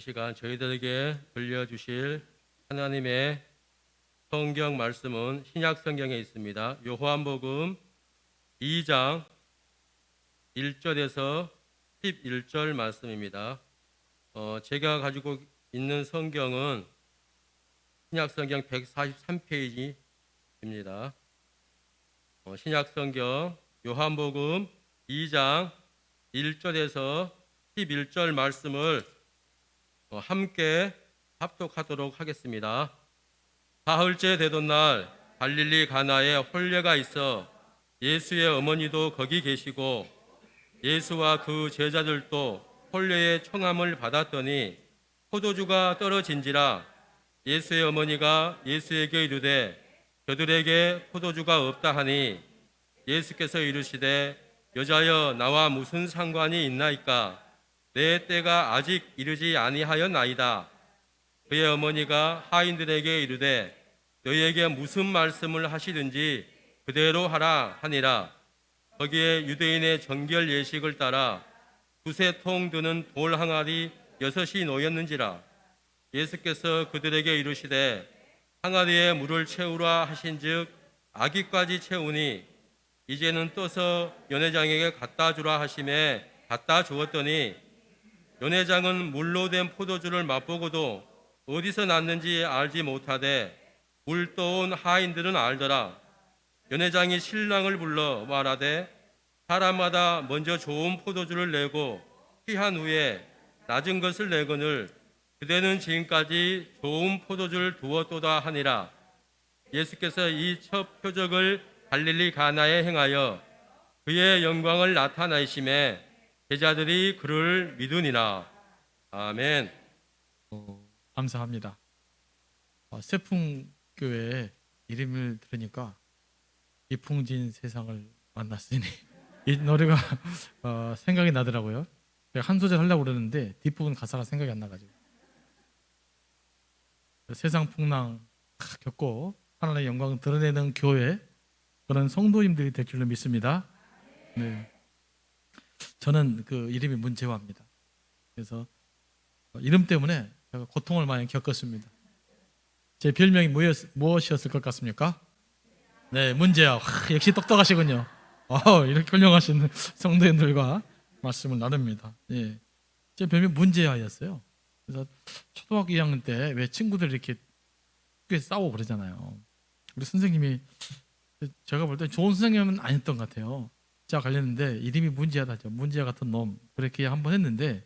시간 저희들에게 들려주실 하나님의 성경 말씀은 신약 성경에 있습니다. 요한복음 2장 1절에서 11절 말씀입니다. 제가 가지고 있는 성경은 신약 성경 143페이지입니다. 신약 성경 요한복음 2장 1절에서 11절 말씀을 함께 합독하도록 하겠습니다. 사흘째 되던 날 갈릴리 가나에 혼례가 있어 예수의 어머니도 거기 계시고 예수와 그 제자들도 혼례의 청함을 받았더니 포도주가 떨어진지라 예수의 어머니가 예수에게 이르되 저들에게 포도주가 없다 하니 예수께서 이르시되 여자여 나와 무슨 상관이 있나이까 내 때가 아직 이르지 아니하였나이다. 그의 어머니가 하인들에게 이르되 너희에게 무슨 말씀을 하시든지 그대로 하라 하니라. 거기에 유대인의 정결 예식을 따라 두세 통 드는 돌 항아리 6이 놓였는지라. 예수께서 그들에게 이르시되 항아리에 물을 채우라 하신즉 아기까지 채우니 이제는 떠서 연회장에게 갖다 주라 하심에 갖다 주었더니 연회장은 물로 된 포도주를 맛보고도 어디서 났는지 알지 못하되 물 떠온 하인들은 알더라. 연회장이 신랑을 불러 말하되 사람마다 먼저 좋은 포도주를 내고 취한 후에 낮은 것을 내거늘 그대는 지금까지 좋은 포도주를 두었도다 하니라. 예수께서 이 첫 표적을 갈릴리 가나에 행하여 그의 영광을 나타내심에 제자들이 그를 믿으니라. 아멘. 감사합니다. 세풍교회 이름을 들으니까 이풍진 세상을 만났으니 이 노래가 생각이 나더라고요. 한 소절 하려고 그러는데 뒷부분 가사가 생각이 안 나가지고 세상 풍랑 겪고 하나님의 영광을 드러내는 교회 그런 성도님들이 될 줄로 믿습니다. 네. 저는 그 이름이 문재화입니다. 그래서 이름 때문에 제가 고통을 많이 겪었습니다. 제 별명이 무엇이었을 것 같습니까? 네, 문재화. 역시 똑똑하시군요. 이렇게 훌륭하신 성도님들과 말씀을 나눕니다. 예. 제 별명이 문재화였어요. 그래서 초등학교 2학년 때 왜 친구들이 이렇게 꽤 싸우고 그러잖아요. 우리 선생님이 제가 볼 때 좋은 선생님은 아니었던 것 같아요. 자 갈렸는데 이름이 문제하다죠. 문제야 같은 놈 그렇게 한번 했는데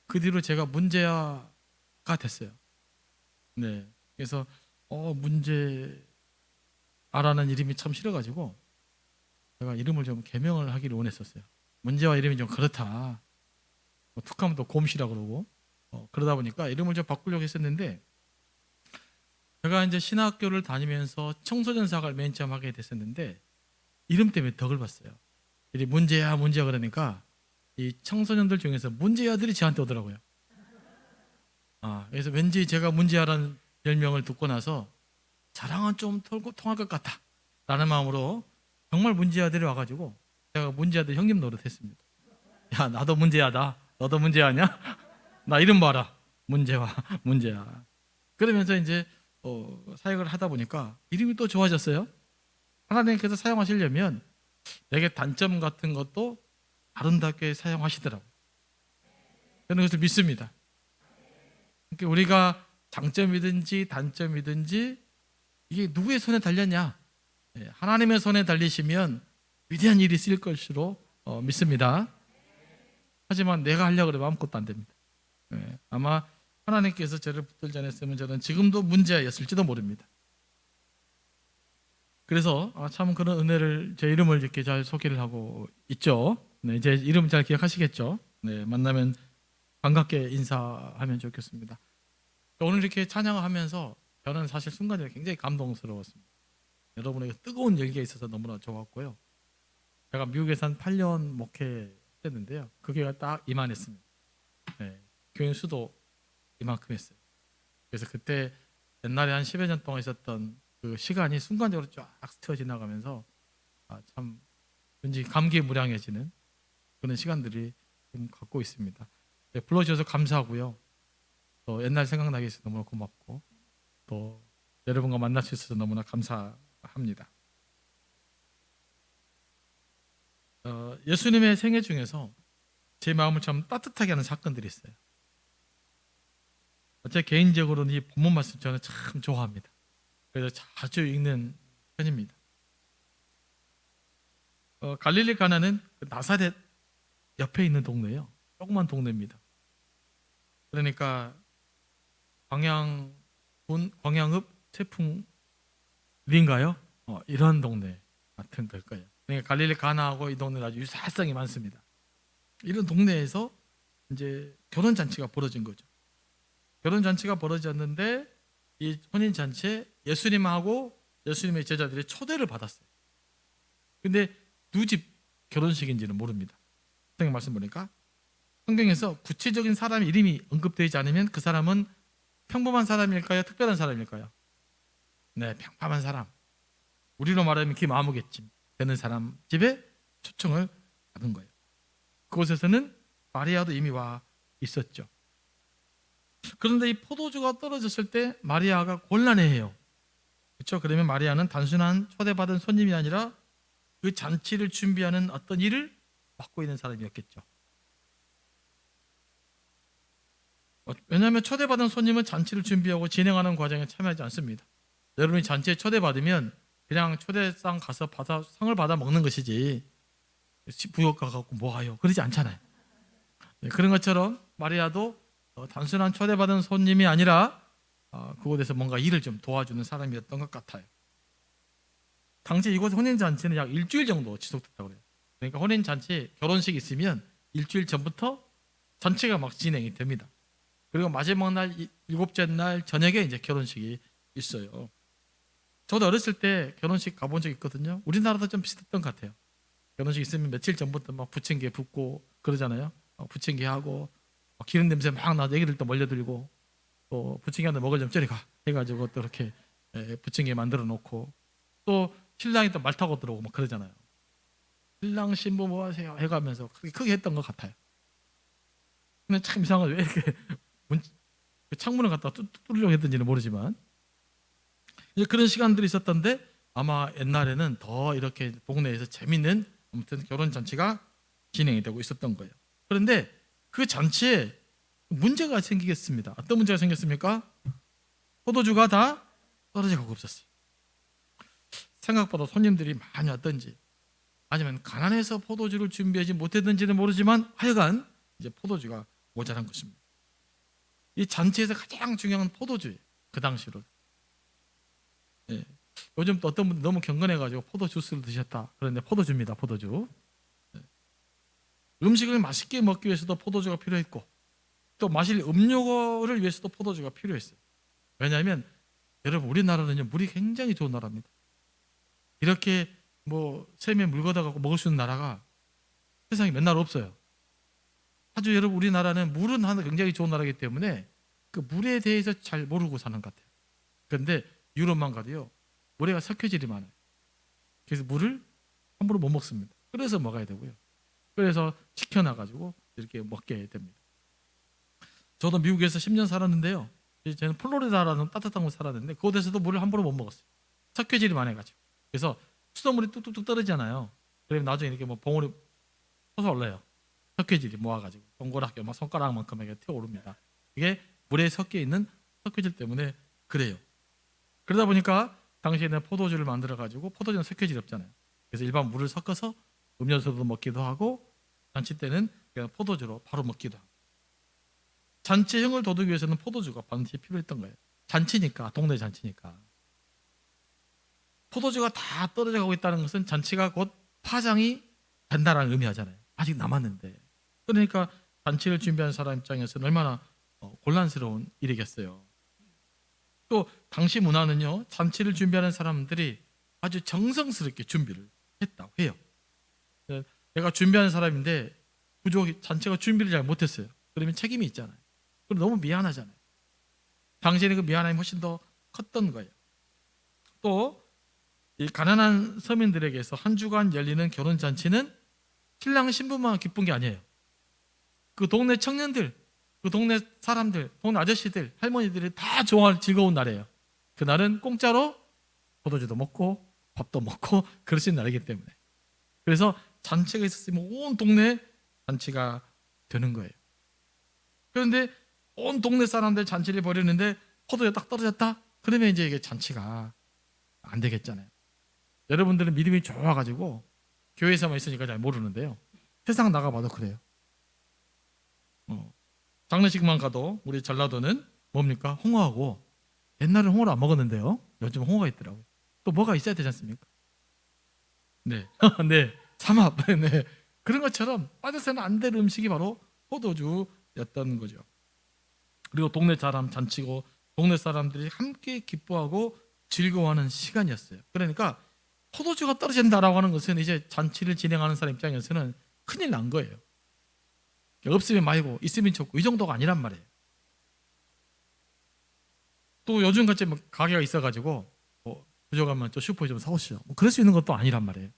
그 뒤로 제가 문제아가 됐어요. 네, 그래서 문제아라는 이름이 참 싫어가지고 제가 이름을 좀 개명을 하기를 원했었어요. 문제아 이름이 좀 그렇다. 툭하면 또 곰씨라 그러고 그러다 보니까 이름을 좀 바꾸려고 했었는데 제가 이제 신학교를 다니면서 청소년 사학을 맨 처음 하게 됐었는데 이름 때문에 덕을 봤어요. 이 문제야 그러니까 이 청소년들 중에서 문제아들이 저한테 오더라고요. 그래서 왠지 제가 문제아라는 별명을 듣고 나서 자랑은 좀 통할 것 같다 라는 마음으로 정말 문제아들이 와가지고 제가 문제아들 형님 노릇했습니다. 야 나도 문제아다. 너도 문제아냐? 나 이름 봐라. 문제아. 그러면서 이제 사역을 하다 보니까 이름이 또 좋아졌어요. 하나님께서 사용하시려면 내게 단점 같은 것도 아름답게 사용하시더라고요. 저는 그것을 믿습니다. 그러니까 우리가 장점이든지 단점이든지 이게 누구의 손에 달렸냐? 하나님의 손에 달리시면 위대한 일이 있을 것으로 믿습니다. 하지만 내가 하려고 그러면 아무것도 안 됩니다. 아마 하나님께서 저를 붙들지 않았으면 저는 지금도 문제였을지도 모릅니다. 그래서 참 그런 은혜를 제 이름을 이렇게 잘 소개를 하고 있죠. 네, 제 이름 잘 기억하시겠죠? 네, 만나면 반갑게 인사하면 좋겠습니다. 오늘 이렇게 찬양을 하면서 저는 사실 순간적으로 굉장히 감동스러웠습니다. 여러분에게 뜨거운 열기가 있어서 너무나 좋았고요. 제가 미국에서 한 8년 목회했는데요. 그 교회가 딱 이만했습니다. 네, 교인 수도 이만큼 했어요. 그래서 그때 옛날에 한 10여 년 동안 있었던 그 시간이 순간적으로 쫙 스쳐 지나가면서 참 왠지 감개무량해지는 그런 시간들이 좀 갖고 있습니다. 네, 불러주셔서 감사하고요. 또 옛날 생각나게 해서 너무나 고맙고 또 여러분과 만날 수 있어서 너무나 감사합니다. 예수님의 생애 중에서 제 마음을 참 따뜻하게 하는 사건들이 있어요. 제 개인적으로는 이 본문 말씀 저는 참 좋아합니다. 그래서 자주 읽는 편입니다. 갈릴리 가나는 나사렛 옆에 있는 동네예요. 조그만 동네입니다. 그러니까 광양읍 태풍리인가요? 이런 동네 같은 걸 거예요. 그러니까 갈릴리 가나하고 이 동네는 아주 유사성이 많습니다. 이런 동네에서 이제 결혼 잔치가 벌어진 거죠. 결혼 잔치가 벌어졌는데 이 혼인 잔치에 예수님하고 예수님의 제자들이 초대를 받았어요. 근데 누구 집 결혼식인지는 모릅니다. 성경 말씀 보니까 성경에서 구체적인 사람 이름이 언급되지 않으면 그 사람은 평범한 사람일까요? 특별한 사람일까요? 네, 평범한 사람. 우리로 말하면 김아무개찜 되는 사람 집에 초청을 받은 거예요. 그곳에서는 마리아도 이미 와 있었죠. 그런데 이 포도주가 떨어졌을 때 마리아가 곤란해해요. 그렇죠? 그러면 마리아는 단순한 초대받은 손님이 아니라 그 잔치를 준비하는 어떤 일을 맡고 있는 사람이었겠죠. 왜냐하면 초대받은 손님은 잔치를 준비하고 진행하는 과정에 참여하지 않습니다. 여러분이 잔치에 초대받으면 그냥 초대상 가서 상을 받아 먹는 것이지 부엌 가갖고 뭐하요? 그러지 않잖아요. 그런 것처럼 마리아도 단순한 초대받은 손님이 아니라 그곳에서 뭔가 일을 좀 도와주는 사람이었던 것 같아요. 당시 이곳 혼인잔치는 약 일주일 정도 지속됐다고 그래요. 그러니까 혼인잔치, 결혼식이 있으면 일주일 전부터 잔치가 막 진행이 됩니다. 그리고 마지막 날, 일곱째 날 저녁에 이제 결혼식이 있어요. 저도 어렸을 때 결혼식 가본 적 있거든요. 우리나라도 좀 비슷했던 것 같아요. 결혼식 있으면 며칠 전부터 막 부침개 붓고 그러잖아요. 부침개 하고 기름 냄새 막 나서 애기들도 몰려들고 또 부침개 하나 먹을 좀 저리 가 해가지고 또 이렇게 부침개 만들어 놓고 또 신랑이 또 말 타고 들어오고 막 그러잖아요. 신랑 신부 뭐 하세요 해가면서 크게 했던 것 같아요. 근데 참 이상하죠. 왜 이렇게 창문을 갖다가 뚫으려고 했던지는 모르지만 그런 시간들이 있었던데 아마 옛날에는 더 이렇게 동네에서 재밌는 아무튼 결혼 잔치가 진행이 되고 있었던 거예요. 그런데 그 잔치에 문제가 생기겠습니다. 어떤 문제가 생겼습니까? 포도주가 다 떨어져 가고 없었어요. 생각보다 손님들이 많이 왔던지 아니면 가난해서 포도주를 준비하지 못했는지는 모르지만 하여간 이제 포도주가 모자란 것입니다. 이 잔치에서 가장 중요한 포도주예요. 그 당시로. 예. 요즘 또 어떤 분들 너무 경건해가지고 포도 주스를 드셨다. 그런데 포도주입니다. 포도주. 예. 음식을 맛있게 먹기 위해서도 포도주가 필요했고 또 마실 음료를 위해서도 포도주가 필요했어요. 왜냐하면 여러분 우리나라는요 물이 굉장히 좋은 나라입니다. 이렇게 뭐 샘에 물 걷어갖고 먹을 수 있는 나라가 세상에 몇 나라 없어요. 아주 여러분 우리나라는 물은 하나 굉장히 좋은 나라이기 때문에 그 물에 대해서 잘 모르고 사는 것 같아요. 그런데 유럽만 가도요 모래가 석회질이 많아요. 그래서 물을 함부로 못 먹습니다. 끓여서 먹어야 되고요. 그래서 식혀놔가지고 이렇게 먹게 됩니다. 저도 미국에서 10년 살았는데요. 저는 플로리다라는 따뜻한 곳 살았는데 그곳에서도 물을 함부로 못 먹었어요. 석회질이 많아가지고. 그래서 수돗물이 뚝뚝뚝 떨어지잖아요. 그러면 나중에 이렇게 뭐 봉우리 솟아올라요. 석회질이 모아가지고 동그랗게 막 손가락만큼 이렇게 튀어오릅니다. 이게 물에 섞여 있는 석회질 때문에 그래요. 그러다 보니까 당시에는 포도주를 만들어가지고 포도주는 석회질이 없잖아요. 그래서 일반 물을 섞어서 음료수도 먹기도 하고 잔치 때는 그냥 포도주로 바로 먹기도 하고 잔치형을 돋우기 위해서는 포도주가 반드시 필요했던 거예요. 잔치니까, 동네 잔치니까. 포도주가 다 떨어져 가고 있다는 것은 잔치가 곧 파장이 된다라는 의미하잖아요. 아직 남았는데. 그러니까 잔치를 준비한 사람 입장에서는 얼마나 곤란스러운 일이겠어요. 또 당시 문화는요. 잔치를 준비하는 사람들이 아주 정성스럽게 준비를 했다고 해요. 내가 준비하는 사람인데 부족이 잔치가 준비를 잘 못했어요. 그러면 책임이 있잖아요. 그럼 너무 미안하잖아요. 당시에는 그 미안함이 훨씬 더 컸던 거예요. 또 이 가난한 서민들에게서 한 주간 열리는 결혼 잔치는 신랑 신부만 기쁜 게 아니에요. 그 동네 청년들, 그 동네 사람들, 동네 아저씨들, 할머니들이 다 좋아할 즐거운 날이에요. 그날은 공짜로 포도주도 먹고 밥도 먹고 그럴 수 있는 날이기 때문에. 그래서 잔치가 있었으면 온 동네 잔치가 되는 거예요. 그런데 온 동네 사람들 잔치를 벌이는데 포도주가 딱 떨어졌다? 그러면 이제 이게 잔치가 안 되겠잖아요. 여러분들은 믿음이 좋아가지고 교회에서만 있으니까 잘 모르는데요. 세상 나가봐도 그래요. 장례식만 가도 우리 전라도는 뭡니까? 홍어하고, 옛날에는 홍어를 안 먹었는데요. 요즘 홍어가 있더라고요. 또 뭐가 있어야 되지 않습니까? 네, 네, 삼합, 네, 그런 것처럼 빠져서는 안 될 음식이 바로 포도주였던 거죠. 그리고 동네 사람 잔치고 동네 사람들이 함께 기뻐하고 즐거워하는 시간이었어요. 그러니까 포도주가 떨어진다라고 하는 것은 이제 잔치를 진행하는 사람 입장에서는 큰일 난 거예요. 없으면 말고 있으면 좋고 이 정도가 아니란 말이에요. 또 요즘같이 뭐 가게가 있어가지고 부족하면 또 슈퍼에 좀 사오시죠. 뭐 그럴 수 있는 것도 아니란 말이에요.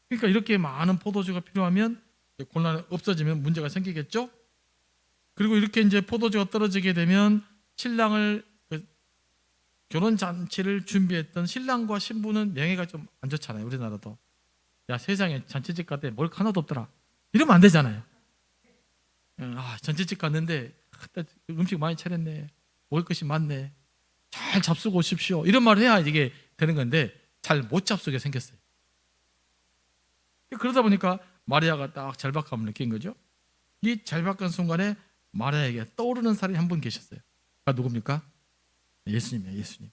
그러니까 이렇게 많은 포도주가 필요하면 곤란이 없어지면 문제가 생기겠죠. 그리고 이렇게 이제 포도주가 떨어지게 되면 신랑을 결혼 잔치를 준비했던 신랑과 신부는 명예가 좀 안 좋잖아요. 우리나라도. 야, 세상에 잔치집 갔더니 뭘 하나도 없더라. 이러면 안 되잖아요. 아, 잔치집 갔는데 음식 많이 차렸네. 먹을 것이 많네. 잘 잡수고 오십시오. 이런 말을 해야 이게 되는 건데 잘 못 잡수게 생겼어요. 그러다 보니까 마리아가 딱 절박함을 느낀 거죠. 이 절박한 순간에 마리아에게 떠오르는 사람이 한 분 계셨어요. 누굽니까? 예수님이에요. 예수님.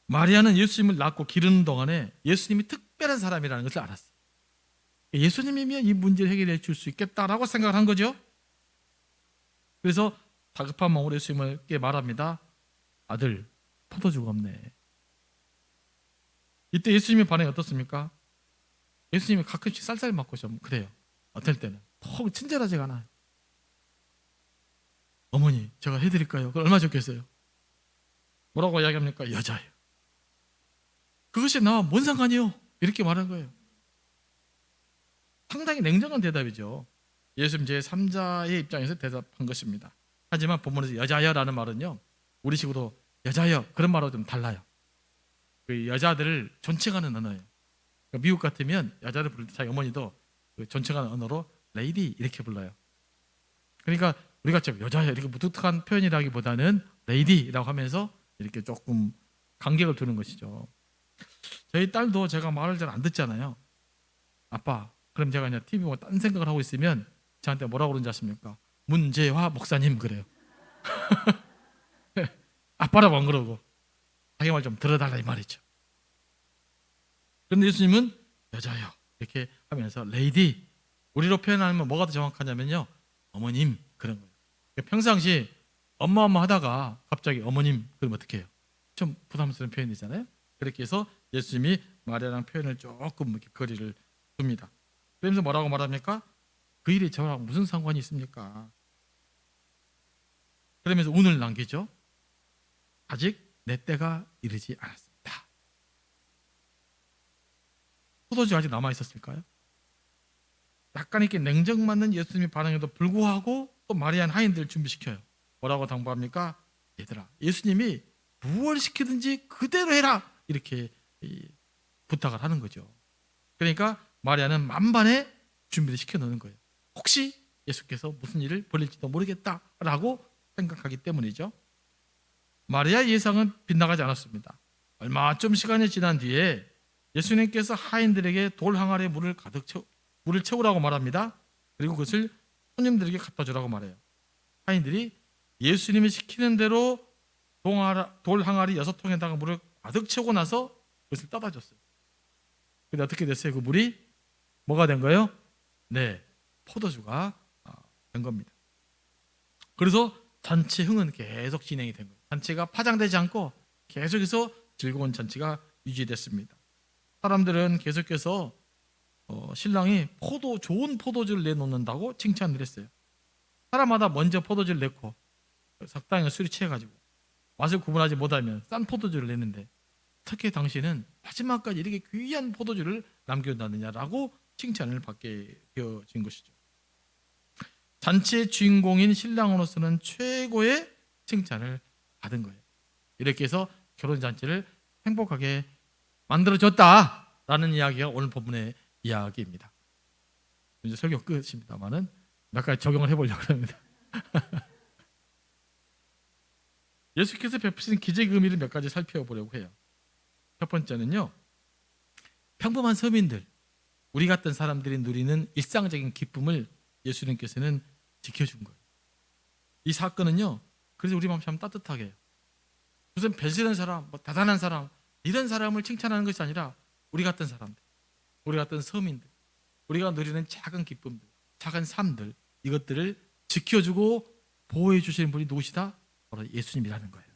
마리아는 예수님을 낳고 기르는 동안에 예수님이 특별한 사람이라는 것을 알았어요. 예수님이면 이 문제를 해결해 줄 수 있겠다라고 생각을 한 거죠. 그래서 다급한 마음으로 예수님께 말합니다. 아들, 포도주가 없네. 이때 예수님의 반응이 어떻습니까? 예수님이 가끔씩 쌀쌀 맞고 좀 그래요. 어떨 때는 턱 친절하지가 않아요. 어머니, 제가 해드릴까요? 그럼 얼마 좋겠어요? 뭐라고 이야기합니까? 여자예요. 그것이 나와 뭔 상관이요? 이렇게 말한 거예요. 상당히 냉정한 대답이죠. 예수님 제3자의 입장에서 대답한 것입니다. 하지만 본문에서 여자여라는 말은요, 우리식으로 여자여 그런 말하고 좀 달라요. 그 여자들을 존칭하는 언어예요. 미국 같으면 여자를 부를 때 자기 어머니도 그 존칭하는 언어로 레이디 이렇게 불러요. 그러니까 우리가 좀 여자여 이렇게 무뚝뚝한 표현이라기보다는 레이디라고 하면서 이렇게 조금 간격을 두는 것이죠. 저희 딸도 제가 말을 잘 안 듣잖아요. 아빠, 그럼 제가 그냥 TV 보고 딴 생각을 하고 있으면 저한테 뭐라고 그러는지 아십니까? 문재화 목사님 그래요. 아빠라고 안 그러고 자기 말 좀 들어달라 이 말이죠. 그런데 예수님은 여자요 이렇게 하면서 레이디, 우리로 표현하면 뭐가 더 정확하냐면요, 어머님 그런 거예요. 평상시 엄마 하다가 갑자기 어머님 그러면 어떻게 해요? 좀 부담스러운 표현이잖아요. 그렇게 해서 예수님이 마리아랑 표현을 조금 이렇게 거리를 둡니다. 그러면서 뭐라고 말합니까? 그 일이 저랑 무슨 상관이 있습니까? 그러면서 운을 남기죠. 아직 내 때가 이르지 않았습니다. 포도주 아직 남아 있었을까요? 약간 이렇게 냉정맞는 예수님의 반응에도 불구하고 또 마리아는 하인들을 준비시켜요. 뭐라고 당부합니까? 얘들아, 예수님이 무엇을 시키든지 그대로 해라 이렇게 부탁을 하는 거죠. 그러니까 마리아는 만반의 준비를 시켜놓는 거예요. 혹시 예수께서 무슨 일을 벌일지도 모르겠다라고 생각하기 때문이죠. 마리아의 예상은 빗나가지 않았습니다. 얼마 좀 시간이 지난 뒤에 예수님께서 하인들에게 돌 항아리에 물을 채우라고 말합니다. 그리고 그것을 손님들에게 갖다 주라고 말해요. 하인들이 예수님이 시키는 대로 돌 항아리 6통에다가 물을 가득 채우고 나서 그것을 떠다 줬어요. 근데 어떻게 됐어요? 그 물이 뭐가 된 거예요? 네, 포도주가 된 겁니다. 그래서 잔치 흥은 계속 진행이 된 거예요. 잔치가 파장되지 않고 계속해서 즐거운 잔치가 유지됐습니다. 사람들은 계속해서 신랑이 좋은 포도주를 내놓는다고 칭찬을 했어요. 사람마다 먼저 포도주를 내고 적당히 술이 취해가지고 맛을 구분하지 못하면 싼 포도주를 내는데 어떻게 당신은 마지막까지 이렇게 귀한 포도주를 남겨놨느냐라고 칭찬을 받게 되어진 것이죠. 잔치의 주인공인 신랑으로서는 최고의 칭찬을 받은 거예요. 이렇게 해서 결혼잔치를 행복하게 만들어줬다라는 이야기가 오늘 본문의 이야기입니다. 이제 설교 끝입니다만은 몇 가지 적용을 해보려고 합니다. 예수께서 베푸신 기적의 의미를 몇 가지 살펴보려고 해요. 첫 번째는요, 평범한 서민들, 우리 같은 사람들이 누리는 일상적인 기쁨을 예수님께서는 지켜준 거예요. 이 사건은요, 그래서 우리 마음 참 따뜻하게 해요. 무슨 배신한 사람, 뭐 대단한 사람, 이런 사람을 칭찬하는 것이 아니라 우리 같은 사람들, 우리 같은 서민들, 우리가 누리는 작은 기쁨들, 작은 삶들, 이것들을 지켜주고 보호해 주시는 분이 누구시다? 바로 예수님이라는 거예요.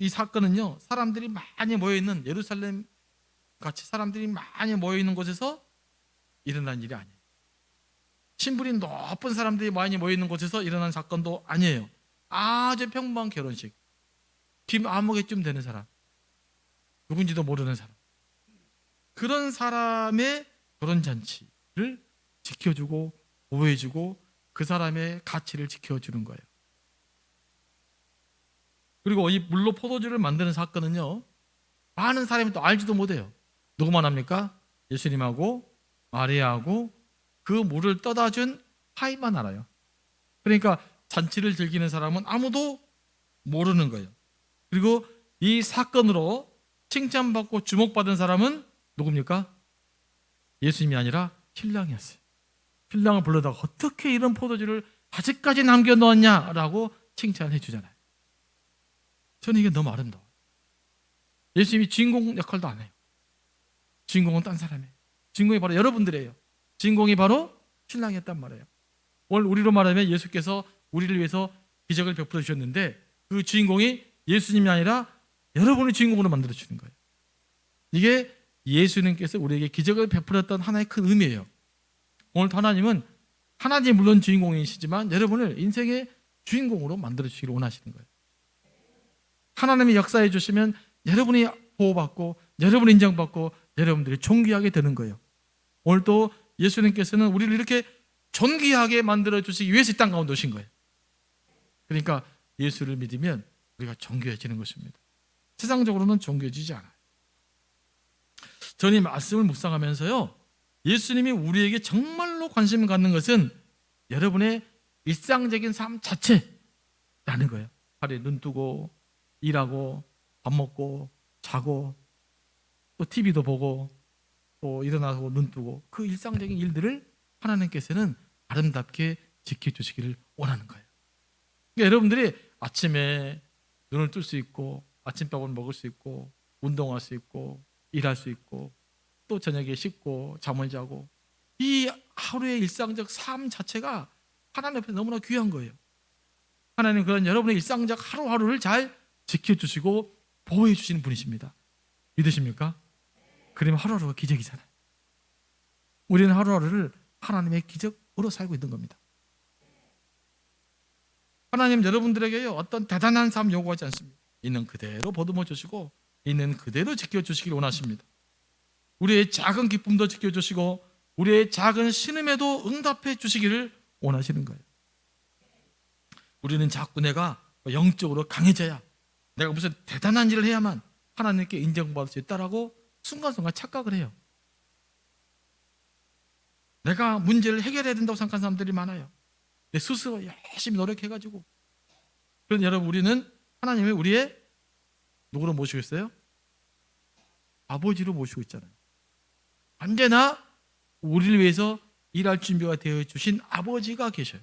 이 사건은요, 사람들이 많이 모여있는 예루살렘 같이 사람들이 많이 모여있는 곳에서 일어난 일이 아니에요. 신분이 높은 사람들이 많이 모여있는 곳에서 일어난 사건도 아니에요. 아주 평범한 결혼식, 김 아무개쯤 되는 사람, 누군지도 모르는 사람, 그런 사람의 결혼잔치를 지켜주고 보호해주고 그 사람의 가치를 지켜주는 거예요. 그리고 이 물로 포도주를 만드는 사건은요, 많은 사람이 또 알지도 못해요. 누구만 합니까? 예수님하고 마리아하고 그 물을 떠다 준 파이만 알아요. 그러니까 잔치를 즐기는 사람은 아무도 모르는 거예요. 그리고 이 사건으로 칭찬받고 주목받은 사람은 누굽니까? 예수님이 아니라 신랑이었어요. 신랑을 불러다가 어떻게 이런 포도주를 아직까지 남겨놓았냐라고 칭찬해 주잖아요. 저는 이게 너무 아름다워요. 예수님이 주인공 역할도 안 해요. 주인공은 딴 사람이에요. 주인공이 바로 여러분들이에요. 주인공이 바로 신랑이었단 말이에요. 오늘 우리로 말하면 예수께서 우리를 위해서 기적을 베풀어 주셨는데 그 주인공이 예수님이 아니라 여러분의 주인공으로 만들어 주는 거예요. 이게 예수님께서 우리에게 기적을 베풀었던 하나의 큰 의미예요. 오늘 하나님은 하나님 물론 주인공이시지만 여러분을 인생의 주인공으로 만들어 주시기를 원하시는 거예요. 하나님이 역사해 주시면 여러분이 보호받고 여러분이 인정받고 여러분들이 존귀하게 되는 거예요. 오늘 또 예수님께서는 우리를 이렇게 존귀하게 만들어 주시기 위해서 이 땅 가운데 오신 거예요. 그러니까 예수를 믿으면 우리가 존귀해지는 것입니다. 세상적으로는 존귀해지지 않아요. 저는 이 말씀을 묵상하면서요, 예수님이 우리에게 정말로 관심을 갖는 것은 여러분의 일상적인 삶 자체라는 거예요. 하루에 눈 뜨고 일하고 밥 먹고 자고 또 TV도 보고 또 일어나고 눈 뜨고 그 일상적인 일들을 하나님께서는 아름답게 지켜주시기를 원하는 거예요. 그러니까 여러분들이 아침에 눈을 뜰 수 있고 아침밥을 먹을 수 있고 운동할 수 있고 일할 수 있고 또 저녁에 씻고 잠을 자고 이 하루의 일상적 삶 자체가 하나님 앞에 너무나 귀한 거예요. 하나님 그런 여러분의 일상적 하루하루를 잘 지켜주시고 보호해 주시는 분이십니다. 믿으십니까? 그러면 하루하루가 기적이잖아요. 우리는 하루하루를 하나님의 기적으로 살고 있는 겁니다. 하나님 여러분들에게요, 어떤 대단한 삶 요구하지 않습니다. 있는 그대로 보듬어 주시고 있는 그대로 지켜주시길 원하십니다. 우리의 작은 기쁨도 지켜주시고 우리의 작은 신음에도 응답해 주시기를 원하시는 거예요. 우리는 자꾸 내가 영적으로 강해져야, 내가 무슨 대단한 일을 해야만 하나님께 인정받을 수 있다라고 순간순간 착각을 해요. 내가 문제를 해결해야 된다고 생각하는 사람들이 많아요. 내 스스로 열심히 노력해가지고. 그런데 여러분, 우리는 하나님을 우리의 누구로 모시고 있어요? 아버지로 모시고 있잖아요. 언제나 우리를 위해서 일할 준비가 되어 주신 아버지가 계셔요.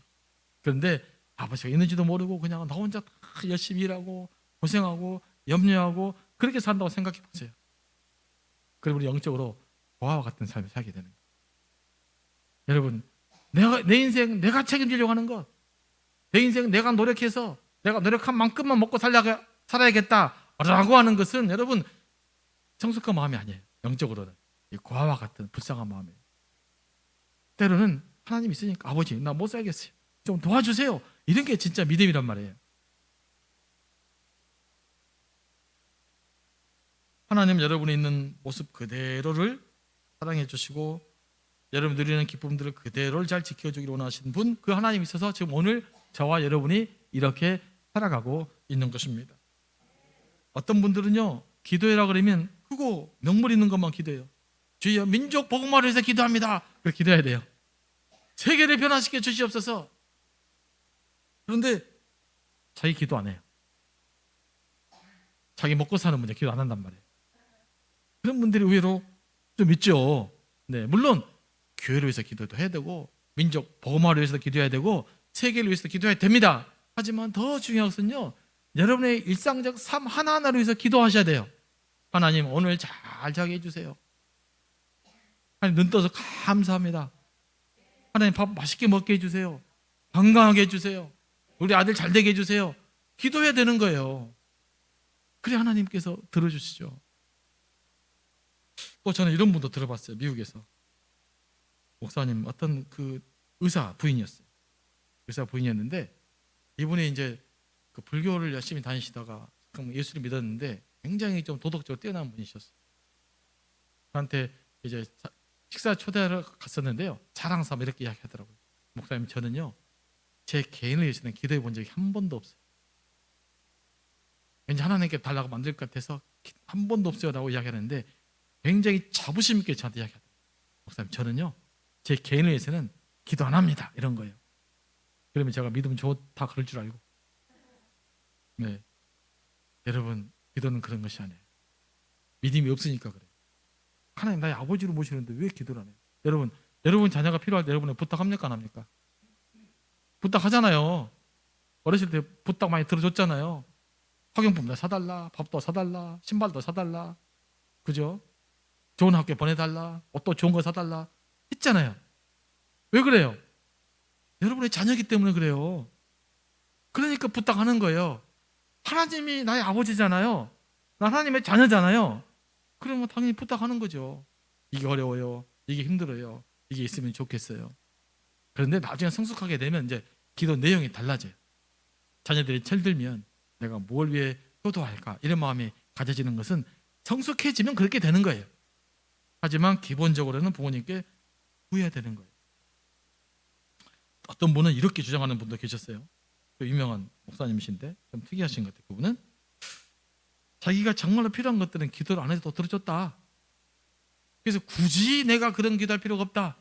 그런데 아버지가 있는지도 모르고 그냥 나 혼자 다 열심히 일하고 고생하고 염려하고 그렇게 산다고 생각해 보세요. 그럼 우리 영적으로 고아와 같은 삶을 살게 되는 거예요. 여러분, 내 인생 내가 책임지려고 하는 것, 내 인생 내가 노력해서 내가 노력한 만큼만 먹고 살아야겠다라고 하는 것은 여러분 성숙한 마음이 아니에요. 영적으로는 이 고아와 같은 불쌍한 마음이에요. 때로는 하나님 있으니까 아버지 나 못 살겠어요. 좀 도와주세요. 이런 게 진짜 믿음이란 말이에요. 하나님 여러분이 있는 모습 그대로를 사랑해 주시고 여러분 누리는 기쁨들을 그대로를 잘 지켜주기를 원하시는 분, 그 하나님이 있어서 지금 오늘 저와 여러분이 이렇게 살아가고 있는 것입니다. 어떤 분들은요, 기도해라 그러면 크고 명물 있는 것만 기도해요. 주여 민족 복음화를 위해서 기도합니다. 그렇게 기도해야 돼요. 세계를 변화시켜 주시옵소서. 그런데 자기 기도 안 해요. 자기 먹고 사는 문제 기도 안 한단 말이에요. 그런 분들이 의외로 좀 있죠. 네, 물론 교회를 위해서 기도도 해야 되고 민족 복음화를 위해서 기도해야 되고 세계를 위해서 기도해야 됩니다. 하지만 더 중요한 것은요, 여러분의 일상적 삶 하나하나를 위해서 기도하셔야 돼요. 하나님 오늘 잘 자게 해주세요. 하나님 눈 떠서 감사합니다. 하나님 밥 맛있게 먹게 해주세요. 건강하게 해주세요. 우리 아들 잘 되게 해주세요. 기도해야 되는 거예요. 그래 하나님께서 들어주시죠. 또 저는 이런 분도 들어봤어요. 미국에서 목사님 어떤 그 의사 부인이었어요. 의사 부인이었는데 이분이 이제 그 불교를 열심히 다니시다가 예수를 믿었는데 굉장히 좀 도덕적으로 뛰어난 분이셨어요. 저한테 이제 식사 초대를 갔었는데요, 자랑삼아 이렇게 이야기하더라고요. 목사님 저는요 제 개인을 위해서는 기도해 본 적이 한 번도 없어요. 왠지 하나님께 달라고 만들 것 같아서 한 번도 없어요 라고 이야기하는데 굉장히 자부심 있게 저한테 이야기하더라고요. 목사님 저는요 제 개인을 위해서는 기도 안 합니다 이런 거예요. 그러면 제가 믿으면 좋다 그럴 줄 알고. 네, 여러분 기도는 그런 것이 아니에요. 믿음이 없으니까 그래요. 하나님 나의 아버지로 모시는데 왜 기도를 안 해요? 여러분 자녀가 필요할 때 여러분의 부탁합니까 안 합니까? 부탁하잖아요. 어렸을 때 부탁 많이 들어줬잖아요. 학용품도 사달라, 밥도 사달라, 신발도 사달라, 그죠? 좋은 학교 보내달라, 옷도 좋은 거 사달라 했잖아요. 왜 그래요? 여러분의 자녀이기 때문에 그래요. 그러니까 부탁하는 거예요. 하나님이 나의 아버지잖아요. 난 하나님의 자녀잖아요. 그러면 당연히 부탁하는 거죠. 이게 어려워요. 이게 힘들어요. 이게 있으면 좋겠어요. 그런데 나중에 성숙하게 되면 이제 기도 내용이 달라져요. 자녀들이 철들면 내가 뭘 위해 효도할까 이런 마음이 가져지는 것은 성숙해지면 그렇게 되는 거예요. 하지만 기본적으로는 부모님께 구해야 되는 거예요. 어떤 분은 이렇게 주장하는 분도 계셨어요. 또 유명한 목사님이신데 좀 특이하신 것 같아요. 그분은 자기가 정말로 필요한 것들은 기도를 안 해도 들어줬다. 그래서 굳이 내가 그런 기도할 필요가 없다.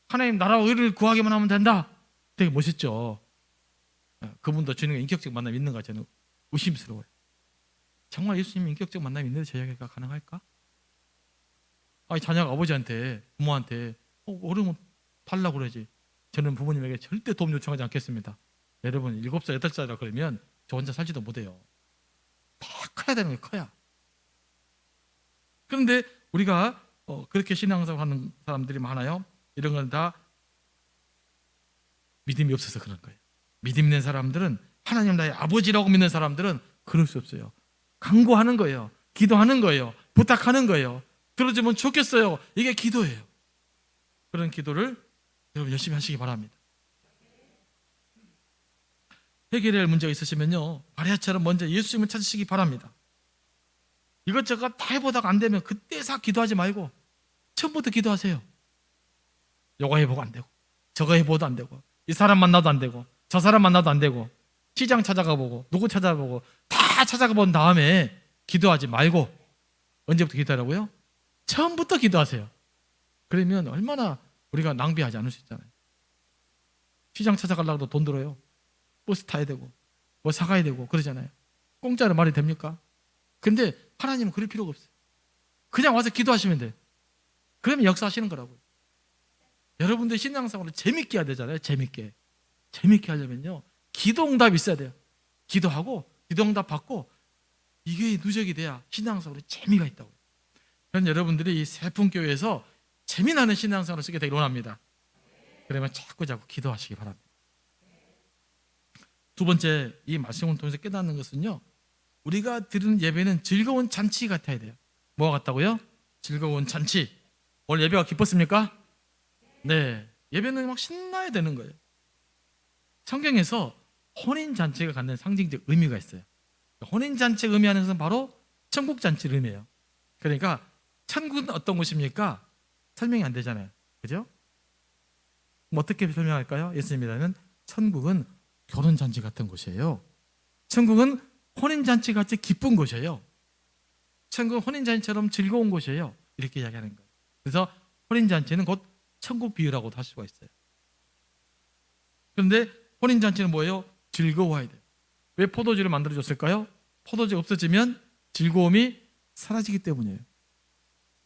하나님 나라와 의를 구하기만 하면 된다. 되게 멋있죠. 그분도 주님과 인격적 만남이 있는가 저는 의심스러워요. 정말 예수님 인격적 만남이 있는데 저 이야기가 가능할까? 아니 자녀가 아버지한테 부모한테 어려우면 달라고 그러지. 저는 부모님에게 절대 도움 요청하지 않겠습니다. 여러분 7살 8살이라 그러면 저 혼자 살지도 못해요. 다 커야 되는 거예요. 커야. 그런데 우리가 그렇게 신앙생활 하는 사람들이 많아요. 이런 건 다 믿음이 없어서 그런 거예요. 믿음 있는 사람들은 하나님 나의 아버지라고 믿는 사람들은 그럴 수 없어요. 간구하는 거예요. 기도하는 거예요. 부탁하는 거예요. 들어주면 좋겠어요. 이게 기도예요. 그런 기도를 여러분 열심히 하시기 바랍니다. 해결해야 할 문제가 있으시면요 마리아처럼 먼저 예수님을 찾으시기 바랍니다. 이것저것 다 해보다가 안 되면 그때서 기도하지 말고 처음부터 기도하세요. 요거 해보고 안 되고 저거 해보도 안 되고 이 사람 만나도 안 되고 저 사람 만나도 안 되고 시장 찾아가 보고 누구 찾아보고 다 찾아가 본 다음에 기도하지 말고 언제부터 기도하라고요? 처음부터 기도하세요. 그러면 얼마나 우리가 낭비하지 않을 수 있잖아요. 시장 찾아가려고 돈 들어요. 버스 타야 되고 뭐 사가야 되고 그러잖아요. 공짜로 말이 됩니까? 근데 하나님은 그럴 필요가 없어요. 그냥 와서 기도하시면 돼요. 그러면 역사하시는 거라고요. 여러분들 신앙생활을 재밌게 해야 되잖아요. 재밌게 하려면요 기도응답이 있어야 돼요. 기도하고 기도응답 받고 이게 누적이 돼야 신앙생활에 재미가 있다고요. 그런 여러분들이 이 세풍교회에서 재미나는 신앙생활을 쓰게 되길 원합니다. 그러면 자꾸 기도하시기 바랍니다. 두 번째, 이 말씀을 통해서 깨닫는 것은요 우리가 드리는 예배는 즐거운 잔치 같아야 돼요. 뭐가 같다고요? 즐거운 잔치. 오늘 예배가 기뻤습니까? 네, 예배는 막 신나야 되는 거예요. 성경에서 혼인잔치가 갖는 상징적 의미가 있어요. 혼인잔치가 의미하는 것은 바로 천국잔치를 의미해요. 그러니까 천국은 어떤 곳입니까? 설명이 안 되잖아요. 그죠? 그럼 어떻게 설명할까요? 예수님이라면 천국은 결혼잔치 같은 곳이에요. 천국은 혼인잔치 같이 기쁜 곳이에요. 천국은 혼인잔치처럼 즐거운 곳이에요. 이렇게 이야기하는 거예요. 그래서 혼인잔치는 곧 천국 비유라고도 할 수가 있어요. 그런데 혼인잔치는 뭐예요? 즐거워야 돼요. 왜 포도주를 만들어줬을까요? 포도주가 없어지면 즐거움이 사라지기 때문이에요.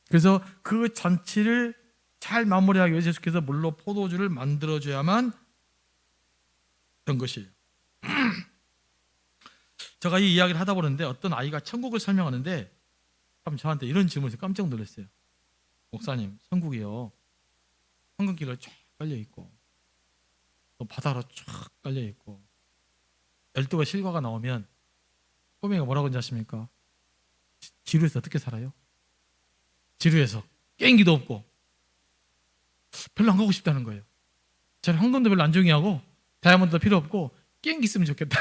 그래서 그 잔치를 잘 마무리하기 위해서 예수께서 물로 포도주를 만들어줘야만 된 것이에요. 제가 이 이야기를 하다 보는데 어떤 아이가 천국을 설명하는데 참 저한테 이런 질문에서 깜짝 놀랐어요. 목사님, 천국이요. 황금길로 쫙 깔려있고 또 바다로 쫙 깔려있고 12가 실과가 나오면 꼬맹이가 뭐라고 하는지 아십니까? 지루해서 어떻게 살아요? 지루해서 게임기도 없고 별로 안 가고 싶다는 거예요. 저는 황금도 별로 안 중요하고 다이아몬드도 필요 없고 게임기 있으면 좋겠다.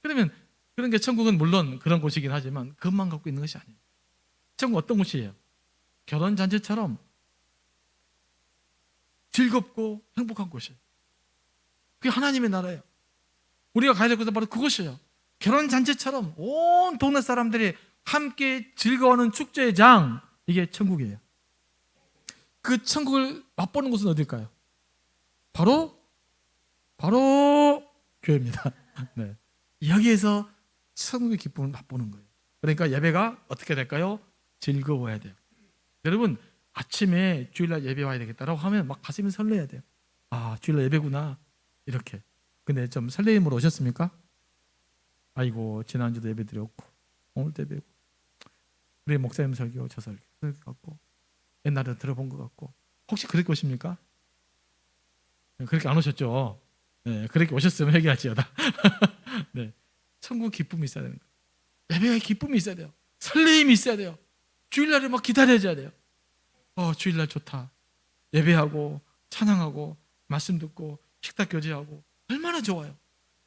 그러면 그런 게 천국은 물론 그런 곳이긴 하지만 그것만 갖고 있는 것이 아니에요. 천국 어떤 곳이에요? 결혼잔치처럼 즐겁고 행복한 곳이에요. 그게 하나님의 나라예요. 우리가 가야 될 곳은 바로 그곳이에요. 결혼잔치처럼 온 동네 사람들이 함께 즐거워하는 축제의 장, 이게 천국이에요. 그 천국을 맛보는 곳은 어딜까요? 바로 교회입니다. 네. 여기에서 천국의 기쁨을 맛보는 거예요. 그러니까 예배가 어떻게 될까요? 즐거워야 돼요. 여러분, 아침에 주일날 예배 와야 되겠다라고 하면 막 가슴이 설레야 돼요. 아, 주일날 예배구나, 이렇게. 근데 좀 설레임으로 오셨습니까? 아이고, 지난주도 예배 드렸고 오늘도 예배고 우리 목사님 설교 저 설교 같고 옛날에 들어본 것 같고. 혹시 그렇게 오십니까? 그렇게 안 오셨죠? 네, 그렇게 오셨으면 회개하지어다. 네, 천국 기쁨이 있어야 되는 거예요. 예배에 기쁨이 있어야 돼요. 설레임이 있어야 돼요. 주일날에 막 기다려져야 돼요. 주일날 좋다. 예배하고 찬양하고 말씀 듣고 식탁 교제하고 얼마나 좋아요.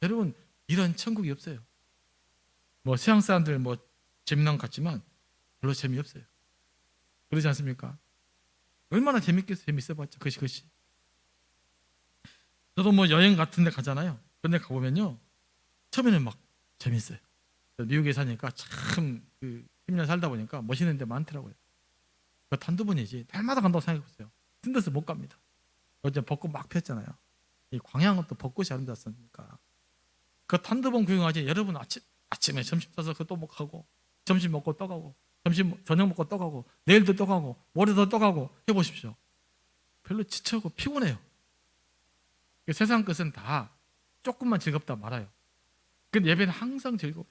여러분, 이런 천국이 없어요. 뭐 서양 사람들 뭐 재미난 것 같지만 별로 재미없어요. 그러지 않습니까? 얼마나 재밌겠어요. 재밌어봤자 그것이. 저도 뭐 여행 같은 데 가잖아요. 그런데 가보면요, 처음에는 막 재밌어요. 미국에 사니까 참 10년 살다 보니까 멋있는 데 많더라고요. 단두 번이지 날마다 간다고 생각해보세요. 힘든 데서 못 갑니다. 어제 벚꽃 막 폈잖아요. 이 광양은 또 벚꽃이 아름답습니까? 그 단두 번 구경하지. 여러분 아침에 점심 싸서 그거 또 먹고 점심 먹고 또 가고 저녁 먹고 또 가고 내일도 또 가고 모레도 또 가고 해보십시오. 별로 지쳐고 피곤해요. 세상 것은 다 조금만 즐겁다 말아요. 근데 예배는 항상 즐거워요.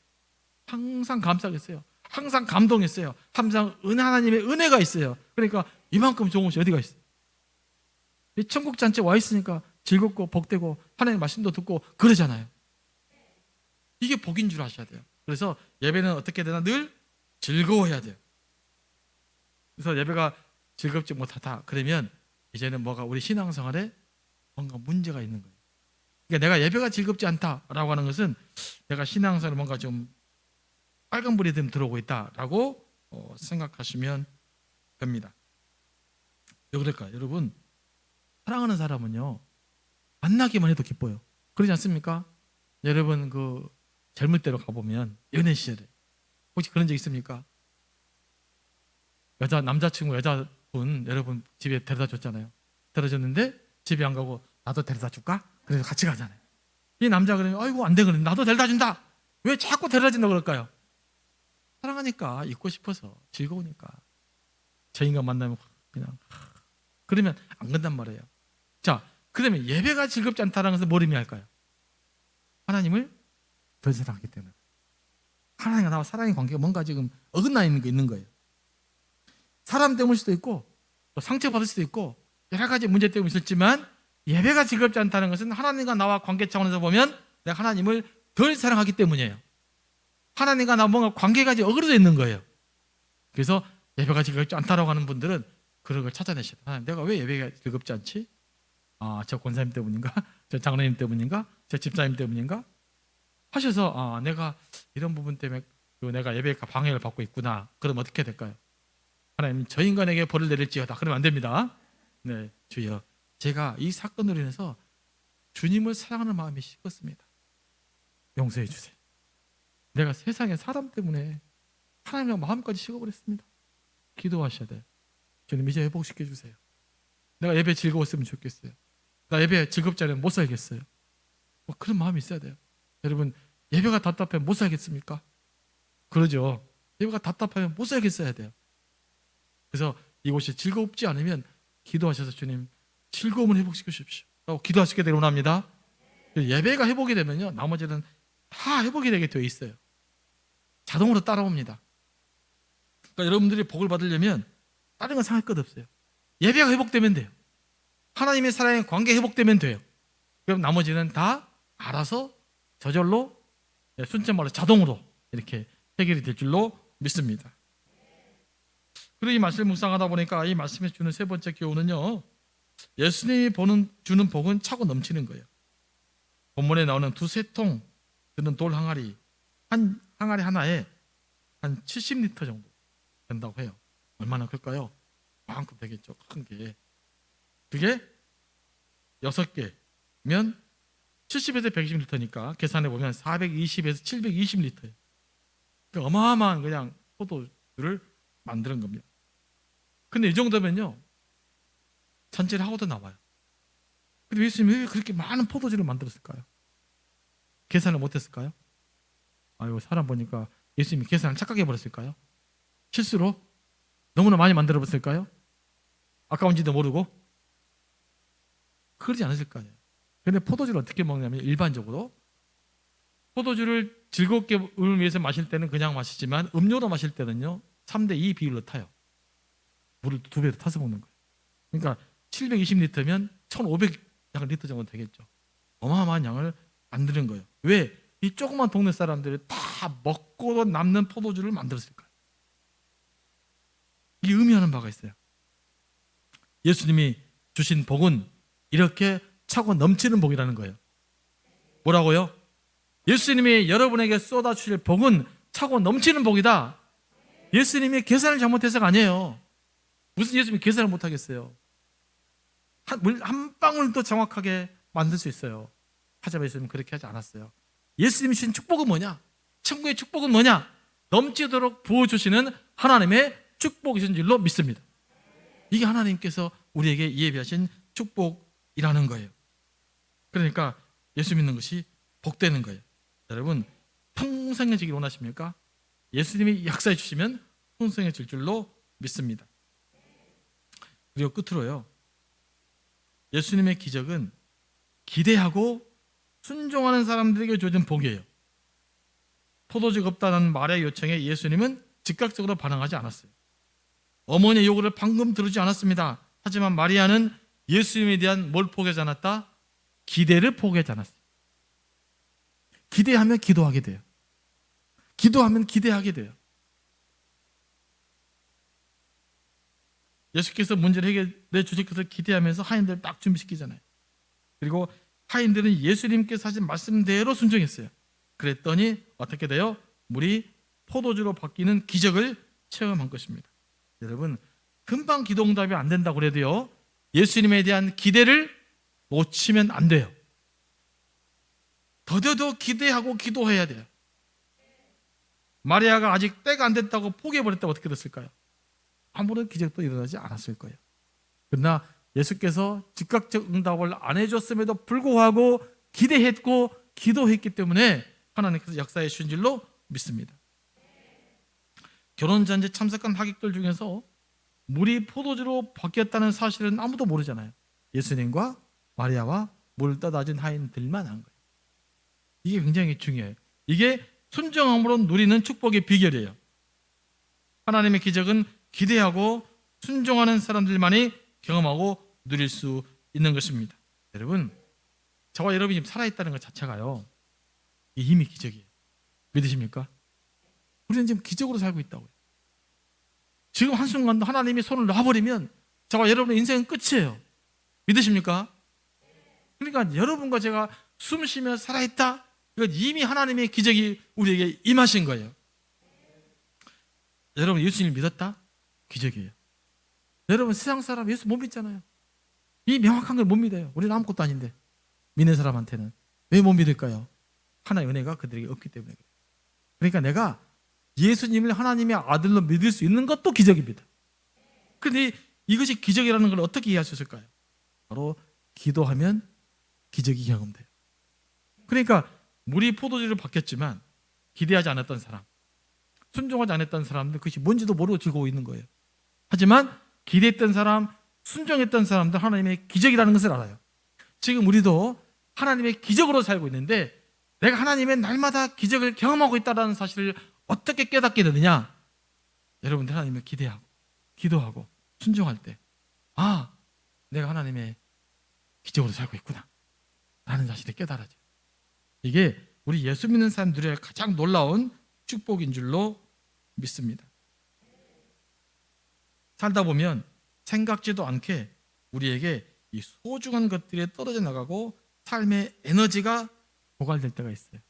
항상 감사했어요. 항상 감동했어요. 항상 하나님의 은혜가 있어요. 그러니까 이만큼 좋은 곳이 어디가 있어요? 이 천국 잔치에 와 있으니까 즐겁고 복되고 하나님의 말씀도 듣고 그러잖아요. 이게 복인 줄 아셔야 돼요. 그래서 예배는 어떻게 되나 늘 즐거워해야 돼요. 그래서 예배가 즐겁지 못하다 그러면 이제는 뭐가 우리 신앙생활에 뭔가 문제가 있는 거예요. 그러니까 내가 예배가 즐겁지 않다라고 하는 것은 내가 신앙생활에 뭔가 좀 빨간불이 좀 들어오고 있다라고 생각하시면 됩니다. 왜 그럴까요? 여러분, 사랑하는 사람은요, 만나기만 해도 기뻐요. 그러지 않습니까? 여러분, 그 젊을 때로 가보면 연애 시절에 혹시 그런 적 있습니까? 남자친구 여자분 여러분 집에 데려다 줬잖아요. 데려다 줬는데 집에 안 가고 나도 데려다 줄까? 그래서 같이 가잖아요. 이 남자가 그러면 아이고 안 돼, 그러면 나도 데려다 준다. 왜 자꾸 데려다 준다고 그럴까요? 사랑하니까, 있고 싶어서, 즐거우니까. 저 인간 만나면 그냥 그러면 안 간단 말이에요. 자, 그러면 예배가 즐겁지 않다는 것은 뭘 의미할까요? 하나님을 덜 사랑하기 때문에. 하나님과 나와 사랑의 관계가 뭔가 지금 어긋나 있는 게 있는 거예요. 사람 때문일 수도 있고 또 상처받을 수도 있고 여러 가지 문제 때문에 있었지만 예배가 즐겁지 않다는 것은 하나님과 나와 관계 차원에서 보면 내가 하나님을 덜 사랑하기 때문이에요. 하나님과 나 뭔가 관계가 어그러져 있는 거예요. 그래서 예배가 즐겁지 않다라고 하는 분들은 그런 걸 찾아내셔야 돼요. 하나님, 내가 왜 예배가 즐겁지 않지? 저 권사님 때문인가? 저 장로님 때문인가? 저 집사님 때문인가? 하셔서 내가 이런 부분 때문에 내가 예배가 방해를 받고 있구나. 그럼 어떻게 될까요? 하나님 저 인간에게 벌을 내릴지어다. 그러면 안 됩니다. 네, 주여, 제가 이 사건으로 인해서 주님을 사랑하는 마음이 식었습니다. 용서해 주세요. 내가 세상의 사람 때문에 하나님의 마음까지 식어버렸습니다. 기도하셔야 돼요. 주님 이제 회복시켜 주세요. 내가 예배 즐거웠으면 좋겠어요. 나 예배 즐겁지 않으면 못 살겠어요. 뭐 그런 마음이 있어야 돼요. 여러분, 예배가 답답하면 못 살겠습니까? 그러죠. 예배가 답답하면 못 살겠어야 돼요. 그래서 이곳이 즐겁지 않으면 기도하셔서 주님 즐거움을 회복시켜 주십시오 라고 기도하시게 되길 원합니다. 예배가 회복이 되면요, 나머지는 다 회복이 되게 되어 있어요. 자동으로 따라옵니다. 그러니까 여러분들이 복을 받으려면 다른 건 생각할 것 없어요. 예배가 회복되면 돼요. 하나님의 사랑의 관계 회복되면 돼요. 그럼 나머지는 다 알아서 저절로, 순천 말로 자동으로 이렇게 해결이 될 줄로 믿습니다. 그리고 이 말씀을 묵상하다 보니까 이 말씀에 주는 세 번째 교훈은요, 예수님이 주는 복은 차고 넘치는 거예요. 본문에 나오는 두세 통 드는 돌 항아리, 한 항아리 하나에 한 70리터 정도 된다고 해요. 얼마나 클까요? 만큼 되겠죠. 큰 게. 그게 6개면 70에서 120리터니까 계산해 보면 420에서 720리터예요. 그러니까 어마어마한 그냥 포도주를 만드는 겁니다. 근데 이 정도면요, 전체를 하고도 나와요. 근데 예수님이 왜 그렇게 많은 포도주를 만들었을까요? 계산을 못했을까요? 아유, 사람 보니까 예수님이 계산을 착각해 버렸을까요? 실수로 너무나 많이 만들어 버렸을까요? 아까운지도 모르고? 그러지 않았을 거 아니에요. 근데 포도주를 어떻게 먹냐면, 일반적으로 포도주를 즐겁게 음을 위해서 마실 때는 그냥 마시지만 음료로 마실 때는요 3대2 비율로 타요. 물을 2배로 타서 먹는 거예요. 그러니까 720리터면 1500리터 정도 되겠죠. 어마어마한 양을 만드는 거예요. 왜? 이 조그만 동네 사람들이 다 먹고도 남는 포도주를 만들었을까요? 이 의미하는 바가 있어요. 예수님이 주신 복은 이렇게 차고 넘치는 복이라는 거예요. 뭐라고요? 예수님이 여러분에게 쏟아주실 복은 차고 넘치는 복이다. 예수님이 계산을 잘못해서가 아니에요. 무슨 예수님이 계산을 못하겠어요? 물 한 방울도 정확하게 만들 수 있어요. 하지만 예수님은 그렇게 하지 않았어요. 예수님이 주신 축복은 뭐냐? 천국의 축복은 뭐냐? 넘치도록 부어주시는 하나님의 축복이신 줄로 믿습니다. 이게 하나님께서 우리에게 예비하신 축복이라는 거예요. 그러니까 예수 믿는 것이 복되는 거예요. 여러분, 풍성해지길 원하십니까? 예수님이 역사해 주시면 풍성해질 줄로 믿습니다. 그리고 끝으로요, 예수님의 기적은 기대하고 순종하는 사람들에게 주어진 복이에요. 포도주가 없다는 말의 요청에 예수님은 즉각적으로 반응하지 않았어요. 어머니의 요구를 방금 들으지 않았습니다. 하지만 마리아는 예수님에 대한 뭘 포기하지 않았다? 기대를 포기하지 않았어요. 기대하면 기도하게 돼요. 기도하면 기대하게 돼요. 예수께서 문제를 해결해 주실 것을 기대하면서 하인들을 딱 준비시키잖아요. 그리고 하인들은 예수님께서 하신 말씀대로 순종했어요. 그랬더니 어떻게 돼요? 물이 포도주로 바뀌는 기적을 체험한 것입니다. 여러분, 금방 기도 응답이 안 된다고 그래도요, 예수님에 대한 기대를 놓치면 안 돼요. 더더더 기대하고 기도해야 돼요. 마리아가 아직 때가 안 됐다고 포기해버렸다고 어떻게 됐을까요? 아무런 기적도 일어나지 않았을 거예요. 그러나 예수께서 즉각적 응답을 안 해줬음에도 불구하고 기대했고 기도했기 때문에 하나님께서 역사해 주신 줄로 믿습니다. 결혼잔치 참석한 하객들 중에서 물이 포도주로 바뀌었다는 사실은 아무도 모르잖아요. 예수님과 마리아와 물 떠다준 하인들만 한 거예요. 이게 굉장히 중요해요. 이게 순종함으로 누리는 축복의 비결이에요. 하나님의 기적은 기대하고 순종하는 사람들만이 경험하고 누릴 수 있는 것입니다. 여러분, 저와 여러분이 살아있다는 것 자체가요, 이미 기적이에요. 믿으십니까? 우리는 지금 기적으로 살고 있다고요. 지금 한순간도 하나님이 손을 놔버리면 저와 여러분의 인생은 끝이에요. 믿으십니까? 그러니까 여러분과 제가 숨 쉬며 살아있다, 이건 이미 하나님의 기적이 우리에게 임하신 거예요. 여러분, 예수님을 믿었다? 기적이에요. 여러분, 세상 사람 예수 못 믿잖아요. 이 명확한 걸 못 믿어요. 우리는 아무것도 아닌데. 믿는 사람한테는 왜 못 믿을까요? 하나의 은혜가 그들에게 없기 때문에 그래요. 그러니까 내가 예수님을 하나님의 아들로 믿을 수 있는 것도 기적입니다. 그런데 이것이 기적이라는 걸 어떻게 이해할 수 있을까요? 바로 기도하면 기적이 경험돼요. 그러니까 물이 포도주로 바뀌었지만 기대하지 않았던 사람, 순종하지 않았던 사람들, 그것이 뭔지도 모르고 즐거워 있는 거예요. 하지만 기대했던 사람, 순종했던 사람들 하나님의 기적이라는 것을 알아요. 지금 우리도 하나님의 기적으로 살고 있는데 내가 하나님의 날마다 기적을 경험하고 있다는 사실을 어떻게 깨닫게 되느냐? 여러분들 하나님을 기대하고 기도하고 순종할 때, 아, 내가 하나님의 기적으로 살고 있구나 라는 사실을 깨달아져요. 이게 우리 예수 믿는 사람들의 가장 놀라운 축복인 줄로 믿습니다. 살다 보면 생각지도 않게 우리에게 이 소중한 것들이 떨어져 나가고 삶의 에너지가 고갈될 때가 있어요.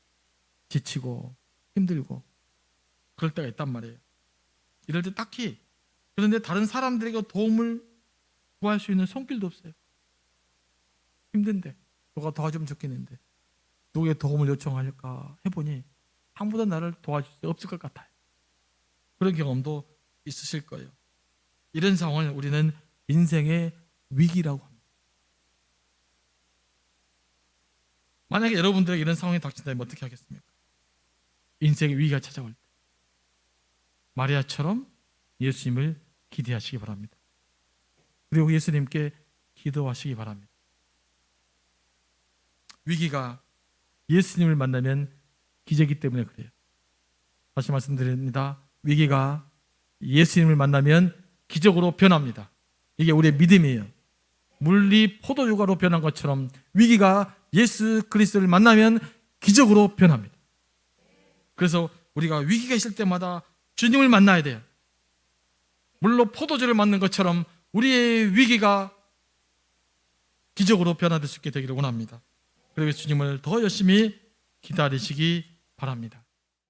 지치고 힘들고 그럴 때가 있단 말이에요. 이럴 때 딱히, 그런데 다른 사람들에게 도움을 구할 수 있는 손길도 없어요. 힘든데 누가 도와주면 좋겠는데 누구의 도움을 요청할까 해보니 아무도 나를 도와줄 수 없을 것 같아요. 그런 경험도 있으실 거예요. 이런 상황을 우리는 인생의 위기라고 합니다. 만약에 여러분들에게 이런 상황이 닥친다면 어떻게 하겠습니까? 인생의 위기가 찾아올 때 마리아처럼 예수님을 기대하시기 바랍니다. 그리고 예수님께 기도하시기 바랍니다. 위기가 예수님을 만나면 기적이기 때문에 그래요. 다시 말씀드립니다. 위기가 예수님을 만나면 기적으로 변합니다. 이게 우리의 믿음이에요. 물이 포도주가로 변한 것처럼 위기가 예수 그리스도를 만나면 기적으로 변합니다. 그래서 우리가 위기가 있을 때마다 주님을 만나야 돼요. 물로 포도주를 맞는 것처럼 우리의 위기가 기적으로 변화될 수 있게 되기를 원합니다. 그리고 주님을 더 열심히 기다리시기 바랍니다.